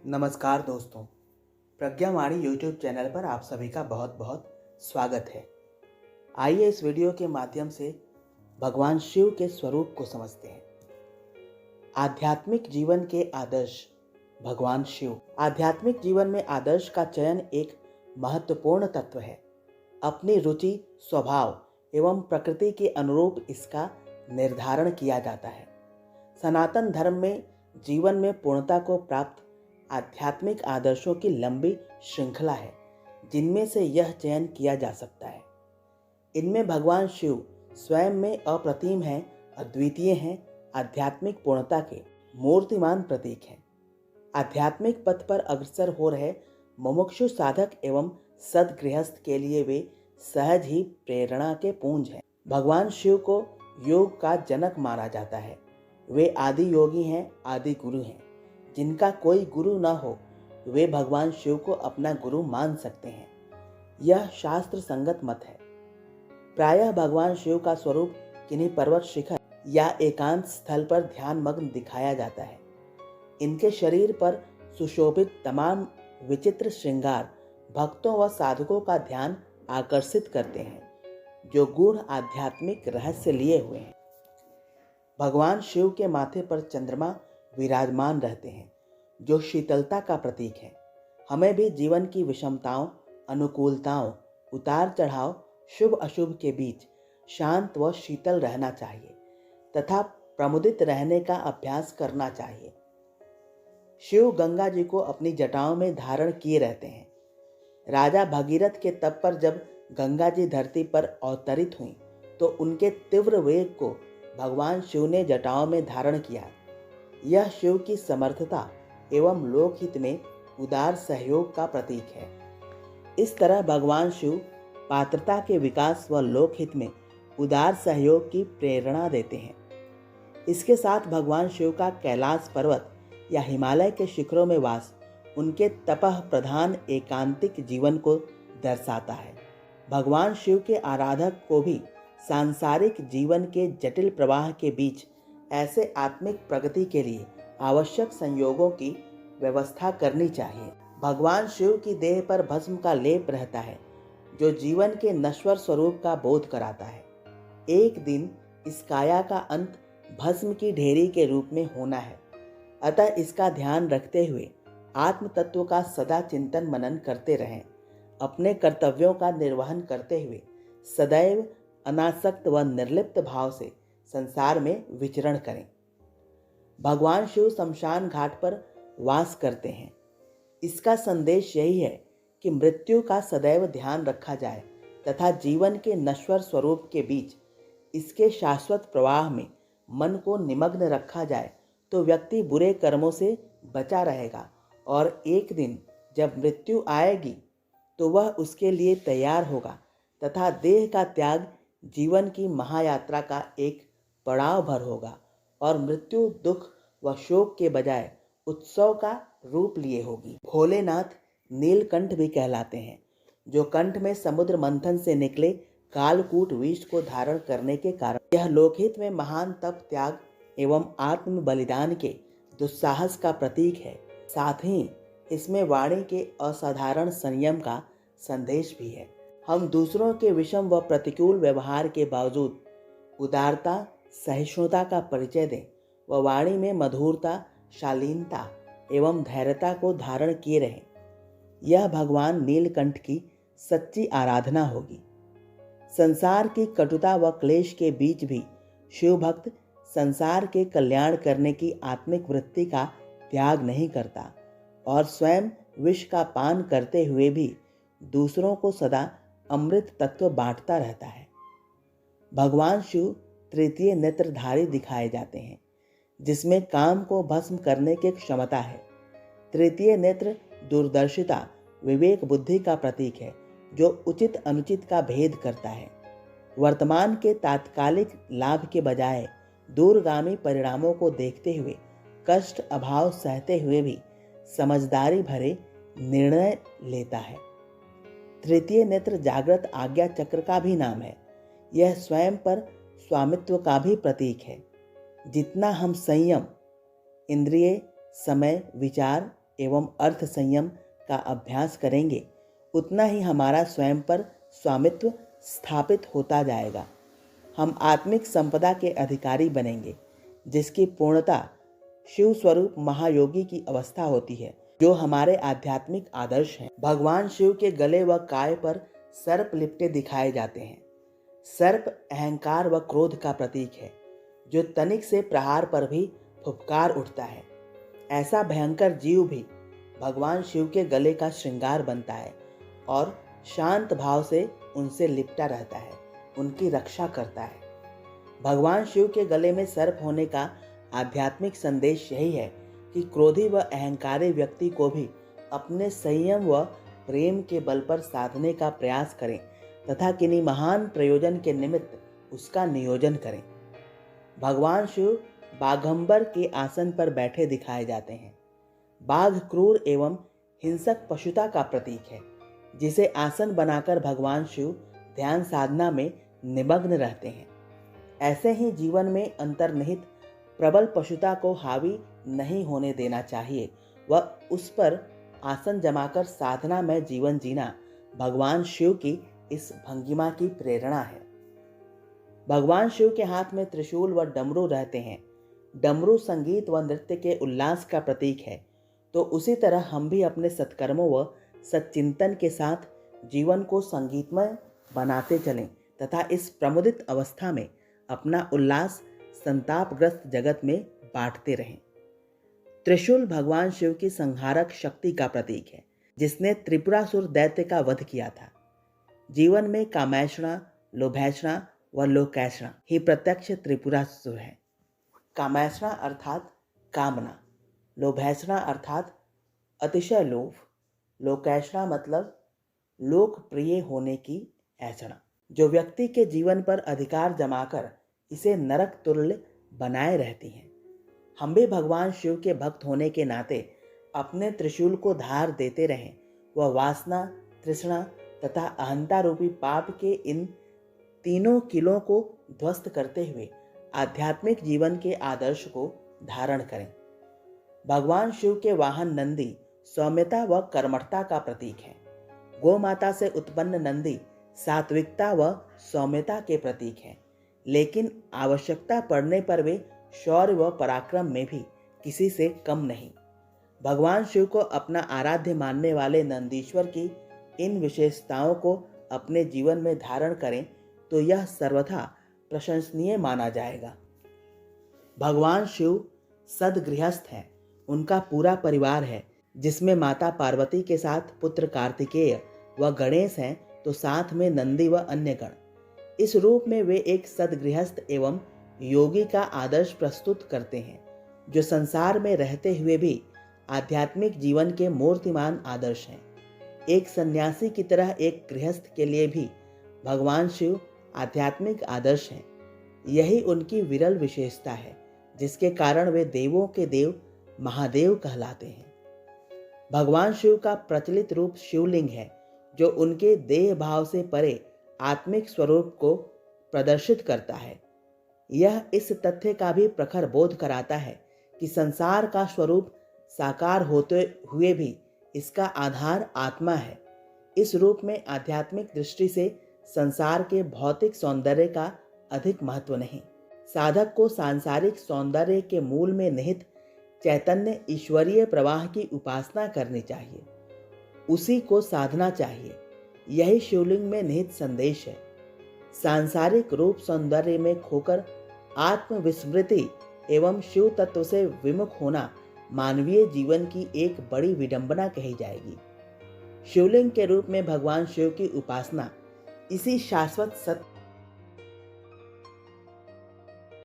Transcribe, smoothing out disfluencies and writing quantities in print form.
नमस्कार दोस्तों, प्रज्ञावाणी YouTube channel पर आप सभी का बहुत बहुत स्वागत है। आइए इस वीडियो के माध्यम से भगवान शिव के स्वरूप को समझते हैं। आध्यात्मिक जीवन के आदर्श। भगवान शिव आध्यात्मिक जीवन में आदर्श का चयन एक महत्वपूर्ण तत्व है। अपनी रुचि, स्वभाव एवं प्रकृति के अनुरूप इसका निर्धारण किया जाता है। सनातन धर्म में जीवन में पूर्णता को प्राप्त आध्यात्मिक आदर्शों की लंबी श्रृंखला है, जिनमें से यह चयन किया जा सकता है। इनमें भगवान शिव स्वयं में अप्रतिम हैं, अद्वितीय हैं, आध्यात्मिक पूर्णता के मूर्तिमान प्रतीक हैं। आध्यात्मिक पथ पर अग्रसर हो रहे मुमुक्षु साधक एवं सद्गृहस्थ के लिए वे सहज ही प्रेरणा के पुंज हैं। भगवान शिव को योग का जनक माना जाता है। वे आदि योगी हैं, आदि गुरु हैं। जिनका कोई गुरु न हो, वे भगवान शिव को अपना गुरु मान सकते हैं। यह शास्त्र संगत मत है। प्रायः भगवान शिव का स्वरूप किन्हीं पर्वत शिखर या एकांत स्थल पर ध्यान मग्न दिखाया जाता है। इनके शरीर पर सुशोभित तमाम विचित्र श्रृंगार भक्तों व साधकों का ध्यान आकर्षित करते हैं, जो गूढ़ आध्यात्मिक रहस्य लिए हुए हैं। भगवान शिव के माथे पर चंद्रमा विराजमान रहते हैं, जो शीतलता का प्रतीक है। हमें भी जीवन की विषमताओं, अनुकूलताओं, उतार चढ़ाव, शुभ अशुभ के बीच शांत व शीतल रहना चाहिए तथा प्रमुदित रहने का अभ्यास करना चाहिए। शिव गंगा जी को अपनी जटाओं में धारण किए रहते हैं। राजा भगीरथ के तप पर जब गंगा जी धरती पर अवतरित हुई, तो उनके तीव्र वेग को भगवान शिव ने जटाओं में धारण किया। यह शिव की समर्थता एवं लोकहित में उदार सहयोग का प्रतीक है। इस तरह भगवान शिव पात्रता के विकास व लोकहित में उदार सहयोग की प्रेरणा देते हैं। इसके साथ भगवान शिव का कैलाश पर्वत या हिमालय के शिखरों में वास उनके तपह प्रधान एकांतिक जीवन को दर्शाता है। भगवान शिव के आराधक को भी सांसारिक जीवन के जटिल प्रवाह के बीच ऐसे आत्मिक प्रगति के लिए आवश्यक संयोगों की व्यवस्था करनी चाहिए। भगवान शिव की देह पर भस्म का लेप रहता है, जो जीवन के नश्वर स्वरूप का बोध कराता है। एक दिन इस काया का अंत भस्म की ढेरी के रूप में होना है। अतः इसका ध्यान रखते हुए आत्म तत्व का सदा चिंतन मनन करते रहें। अपने कर्तव्यों का निर्वहन करते हुए सदैव अनासक्त व निर्लिप्त भाव से संसार में विचरण करें। भगवान शिव शमशान घाट पर वास करते हैं। इसका संदेश यही है कि मृत्यु का सदैव ध्यान रखा जाए तथा जीवन के नश्वर स्वरूप के बीच इसके शाश्वत प्रवाह में मन को निमग्न रखा जाए, तो व्यक्ति बुरे कर्मों से बचा रहेगा और एक दिन जब मृत्यु आएगी तो वह उसके लिए तैयार होगा तथा देह का त्याग जीवन की महायात्रा का एक पड़ाव भर होगा और मृत्यु दुख व शोक के बजाय उत्सव का रूप लिए होगी। भोलेनाथ नीलकंठ भी कहलाते हैं, जो कंठ में समुद्र मंथन से निकले कालकूट विष को धारण करने के कारण यह लोकहित में महान तप, त्याग एवं आत्म बलिदान के दुस्साहस का प्रतीक है। साथ ही इसमें वाणी के असाधारण संयम का संदेश भी है। हम दूसरों के विषम व प्रतिकूल व्यवहार के बावजूद उदारता, सहिष्णुता का परिचय दें व वाणी में मधुरता, शालीनता एवं धैर्यता को धारण किए रहें। यह भगवान नीलकंठ की सच्ची आराधना होगी। संसार की कटुता व क्लेश के बीच भी शिव भक्त संसार के कल्याण करने की आत्मिक वृत्ति का त्याग नहीं करता और स्वयं विष का पान करते हुए भी दूसरों को सदा अमृत तत्व बांटता रहता है। भगवान शिव तृतीय नेत्रधारी दिखाए जाते हैं, जिसमें काम को भस्म करने की क्षमता है। तृतीय नेत्र दूरदर्शिता, विवेक बुद्धि का प्रतीक है, जो उचित अनुचित का भेद करता है। वर्तमान के तात्कालिक लाभ के बजाय दूरगामी परिणामों को देखते हुए कष्ट अभाव सहते हुए भी समझदारी भरे निर्णय लेता है। तृतीय नेत्र जागृत आज्ञा चक्र का भी नाम है। यह स्वयं पर स्वामित्व का भी प्रतीक है। जितना हम संयम, इंद्रिय, समय, विचार एवं अर्थ संयम का अभ्यास करेंगे, उतना ही हमारा स्वयं पर स्वामित्व स्थापित होता जाएगा। हम आत्मिक संपदा के अधिकारी बनेंगे, जिसकी पूर्णता शिव स्वरूप महायोगी की अवस्था होती है, जो हमारे आध्यात्मिक आदर्श हैं। भगवान शिव के गले व काय पर सर्प लिपटे दिखाए जाते हैं। सर्प अहंकार व क्रोध का प्रतीक है, जो तनिक से प्रहार पर भी फुफकार उठता है। ऐसा भयंकर जीव भी भगवान शिव के गले का श्रृंगार बनता है और शांत भाव से उनसे लिपटा रहता है, उनकी रक्षा करता है। भगवान शिव के गले में सर्प होने का आध्यात्मिक संदेश यही है कि क्रोधी व अहंकारी व्यक्ति को भी अपने संयम व प्रेम के बल पर साधने का प्रयास करें तथा किन्हीं महान प्रयोजन के निमित्त उसका नियोजन करें। भगवान शिव बाघंबर के आसन पर बैठे दिखाए जाते हैं। बाघ क्रूर एवं हिंसक पशुता का प्रतीक है, जिसे आसन बनाकर भगवान शिव ध्यान साधना में निमग्न रहते हैं। ऐसे ही जीवन में अंतर्निहित प्रबल पशुता को हावी नहीं होने देना चाहिए व उस पर आसन जमाकर साधना में जीवन जीना भगवान शिव की इस भंगिमा की प्रेरणा है। भगवान शिव के हाथ में त्रिशूल व डमरू रहते हैं। डमरू संगीत व नृत्य के उल्लास का प्रतीक है, तो उसी तरह हम भी अपने सत्कर्मों व सच्चिंतन के साथ जीवन को संगीतमय बनाते चलें तथा इस प्रमुदित अवस्था में अपना उल्लास संतापग्रस्त जगत में बांटते रहें। त्रिशूल भगवान शिव की संहारक शक्ति का प्रतीक है, जिसने त्रिपुरासुर दैत्य का वध किया था। जीवन में कामैषणा, लोभैषणा व लोकैषणा ही प्रत्यक्ष त्रिपुरासुर है। कामैषणा अर्थात कामना, लोभैषणा अर्थात अतिशय लोभ, लोकैषणा मतलब लोकप्रिय होने की ऐषणा, जो व्यक्ति के जीवन पर अधिकार जमाकर इसे नरक तुल्य बनाए रहती हैं। हम भी भगवान शिव के भक्त होने के नाते अपने त्रिशूल को धार देते रहें व वासना, तृष्णा तथा अहंता रूपी पाप के इन तीनों किलों को ध्वस्त करते हुए आध्यात्मिक जीवन के आदर्श को धारण करें। भगवान शिव के वाहन नंदी सौम्यता व कर्मठता का प्रतीक है। गौ माता से उत्पन्न नंदी सात्विकता व सौम्यता के प्रतीक हैं, लेकिन आवश्यकता पड़ने पर वे शौर्य व पराक्रम में भी किसी से कम नहीं। भगवान शिव को अपना आराध्य मानने वाले नंदीश्वर की इन विशेषताओं को अपने जीवन में धारण करें तो यह सर्वथा प्रशंसनीय माना जाएगा। भगवान शिव सदगृहस्थ हैं। उनका पूरा परिवार है, जिसमें माता पार्वती के साथ पुत्र कार्तिकेय व गणेश हैं, तो साथ में नंदी व अन्य गण। इस रूप में वे एक सदगृहस्थ एवं योगी का आदर्श प्रस्तुत करते हैं, जो संसार में रहते हुए भी आध्यात्मिक जीवन के मूर्तिमान आदर्श हैं। एक सन्यासी की तरह एक गृहस्थ के लिए भी भगवान शिव आध्यात्मिक आदर्श हैं। यही उनकी विरल विशेषता है, जिसके कारण वे देवों के देव महादेव कहलाते हैं। भगवान शिव का प्रचलित रूप शिवलिंग है, जो उनके देह भाव से परे आत्मिक स्वरूप को प्रदर्शित करता है। यह इस तथ्य का भी प्रखर बोध कराता है कि संसार का स्वरूप साकार होते हुए भी इसका आधार आत्मा है। इस रूप में आध्यात्मिक दृष्टि से संसार के भौतिक सौंदर्य का अधिक महत्व नहीं। साधक को सांसारिक सौंदर्य के मूल में निहित चैतन्य ईश्वरीय प्रवाह की उपासना करनी चाहिए, उसी को साधना चाहिए। यही शिवलिंग में निहित संदेश है। सांसारिक रूप सौंदर्य में खोकर आत्मविस्मृति एवं शिव तत्व से विमुख होना मानवीय जीवन की एक बड़ी विडंबना कही जाएगी। शिवलिंग के रूप में भगवान शिव की उपासना इसी शाश्वत सत्य